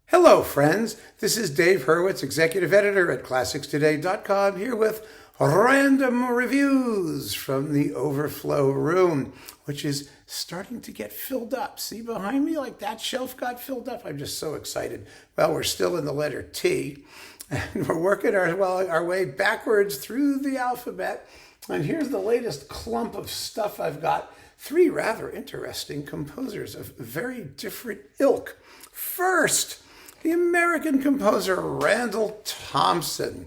Hello, friends. This is Dave Hurwitz, executive editor at ClassicsToday.com, here with random reviews from the Overflow Room, which is starting to get filled up. See behind me, like that shelf got filled up. I'm just so excited. Well, we're still in the letter T, and we're working our way backwards through the alphabet. And here's the latest clump of stuff I've got. Three rather interesting composers of very different ilk. First, the American composer Randall Thompson.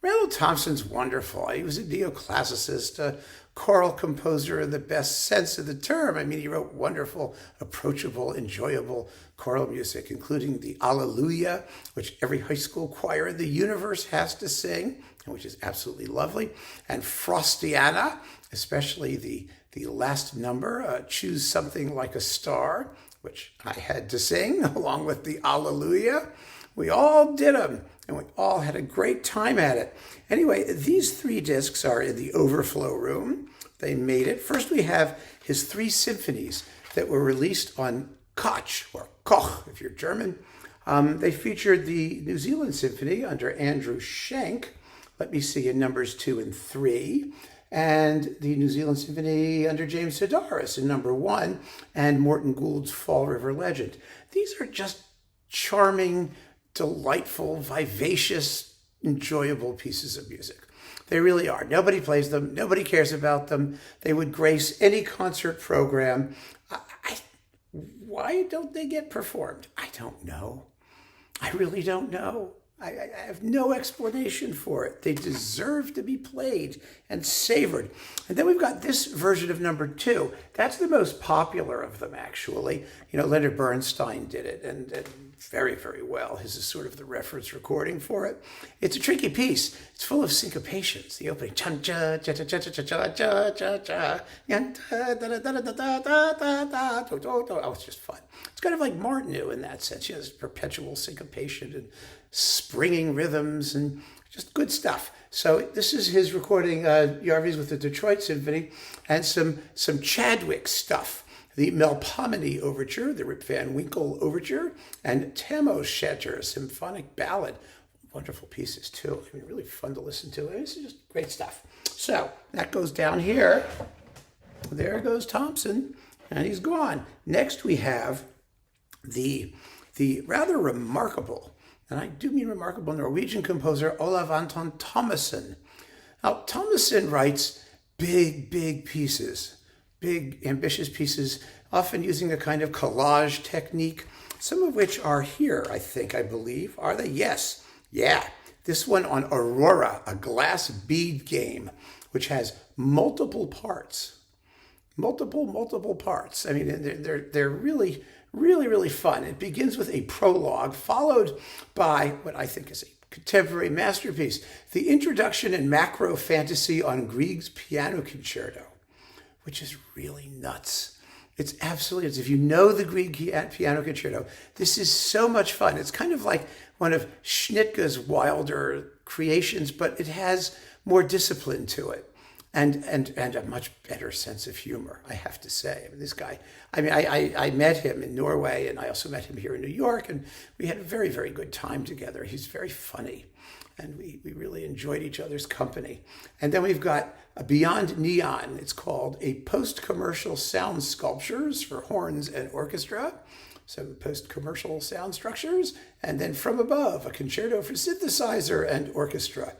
Randall Thompson's wonderful. He was a neoclassicist, a choral composer in the best sense of the term. I mean, he wrote wonderful, approachable, enjoyable choral music, including the Alleluia, which every high school choir in the universe has to sing, which is absolutely lovely, and Frostiana, especially the last number, Choose Something Like a Star, which I had to sing along with the Alleluia. We all did them, and we all had a great time at it. Anyway, these three discs are in the Overflow Room. They made it. First, we have his three symphonies that were released on Koch, or Koch if you're German. They featured the New Zealand Symphony under Andrew Schenk. Let me see, in numbers 2 and 3. And the New Zealand Symphony under James Theodorakis in number 1, and Morton Gould's Fall River Legend. These are just charming, delightful, vivacious, enjoyable pieces of music. They really are. Nobody plays them. Nobody cares about them. They would grace any concert program. Why don't they get performed? I don't know. I really don't know. I have no explanation for it. They deserve to be played and savored. And then we've got this version of number 2. That's the most popular of them, actually. You know, Leonard Bernstein did it, and very, very well. His is sort of the reference recording for it. It's a tricky piece. It's full of syncopations. The opening, cha cha cha cha cha cha cha cha cha cha, oh, it's just fun. It's kind of like Martineau in that sense. You know, this perpetual syncopation and springing rhythms and just good stuff. So this is his recording, Jarvis with the Detroit Symphony, and some Chadwick stuff. The Melpomene Overture, the Rip Van Winkle Overture, and Tammo-Schatter, Symphonic Ballad. Wonderful pieces, too. I mean, really fun to listen to. This is just great stuff. So that goes down here. There goes Thompson, and he's gone. Next, we have the rather remarkable, and I do mean remarkable, Norwegian composer Olav Anton Thommessen. Now, Thommessen writes big pieces. Big, ambitious pieces, often using a kind of collage technique, some of which are here, I believe. Are they? Yes. Yeah. This one on Aurora, a glass bead game, which has multiple parts. Multiple parts. I mean, they're really fun. It begins with a prologue, followed by what I think is a contemporary masterpiece, the introduction and macro fantasy on Grieg's Piano Concerto, which is really nuts. It's absolutely, if you know the Grieg Piano Concerto, this is so much fun. It's kind of like one of Schnittke's wilder creations, but it has more discipline to it and a much better sense of humor, I have to say. I mean, this guy, I met him in Norway, and I also met him here in New York, and we had a very, very good time together. He's very funny, and we really enjoyed each other's company. And then we've got a Beyond Neon. It's called A Post-Commercial Sound Sculptures for Horns and Orchestra. Some post-commercial sound structures. And then From Above, a concerto for synthesizer and orchestra.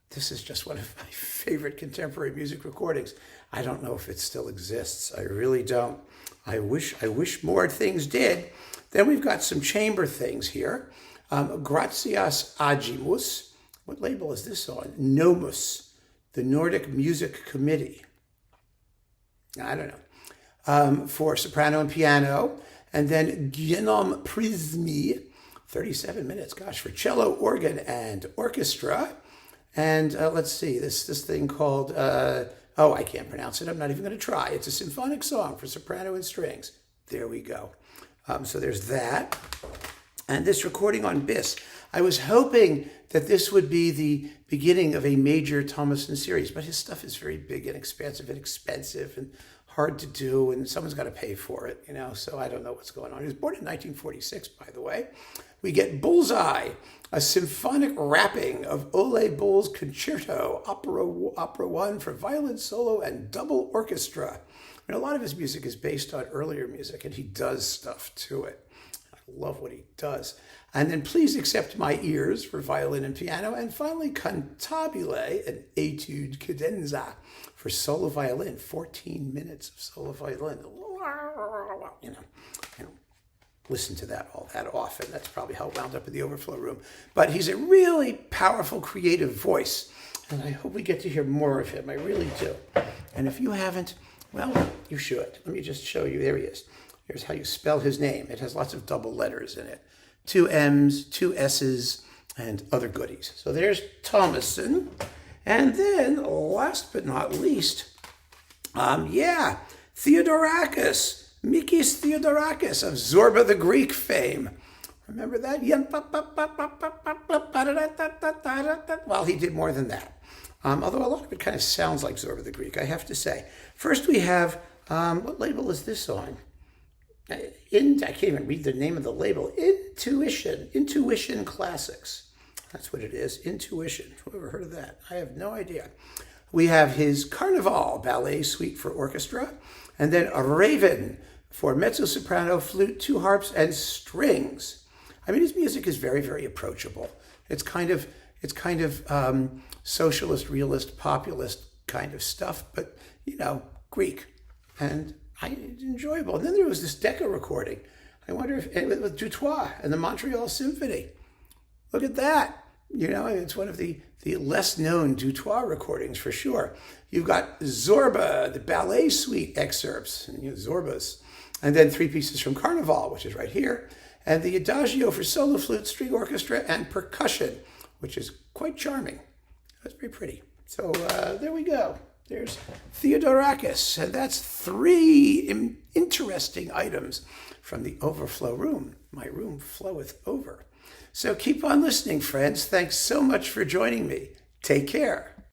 This is just one of my favorite contemporary music recordings. I don't know if it still exists. I really don't. I wish more things did. Then we've got some chamber things here. Gratias Agimus. What label is this on? Nomus, the Nordic Music Committee. I don't know. For soprano and piano. And then Genom Prismi, 37 minutes, gosh, for cello, organ, and orchestra. And let's see, this thing called, I can't pronounce it. I'm not even going to try. It's a symphonic song for soprano and strings. There we go. So there's that. And this recording on BIS. I was hoping that this would be the beginning of a major Thommessen series, but his stuff is very big and expansive and expensive and hard to do, and someone's got to pay for it, so I don't know what's going on. He was born in 1946, by the way. We get Bullseye, a symphonic wrapping of Ole Bull's Concerto, Opera 1 for violin solo and double orchestra. A lot of his music is based on earlier music, and he does stuff to it. I love what he does. And then Please Accept My Ears for violin and piano. And finally, Cantabile, an etude cadenza for solo violin. 14 minutes of solo violin. Listen to that all that often. That's probably how it wound up in the Overflow Room. But he's a really powerful, creative voice. And I hope we get to hear more of him. I really do. And if you haven't, well, you should. Let me just show you. There he is. Here's how you spell his name. It has lots of double letters in it. 2 M's, 2 S's, and other goodies. So there's Thommessen. And then, last but not least, Theodorakis. Mikis Theodorakis of Zorba the Greek fame. Remember that? Well, he did more than that. Although a lot of it kind of sounds like Zorba the Greek, I have to say. First we have, what label is this on? I can't even read the name of the label. Intuition Classics. That's what it is, Intuition. Who ever heard of that? I have no idea. We have his Carnival Ballet Suite for orchestra, and then a Raven for mezzo-soprano, flute, 2 harps, and strings. I mean, his music is very, very approachable. It's kind of socialist, realist, populist kind of stuff, but, Greek. And enjoyable. And then there was this Decca recording. I wonder if, with Dutoit and the Montreal Symphony. Look at that. It's one of the less known Dutoit recordings for sure. You've got Zorba, the ballet suite excerpts, Zorbas. And then 3 pieces from Carnival, which is right here. And the Adagio for solo flute, string orchestra, and percussion, which is quite charming. That's very pretty. So there we go. There's Theodorakis. And that's 3 interesting items from the Overflow Room. My room floweth over. So keep on listening, friends. Thanks so much for joining me. Take care.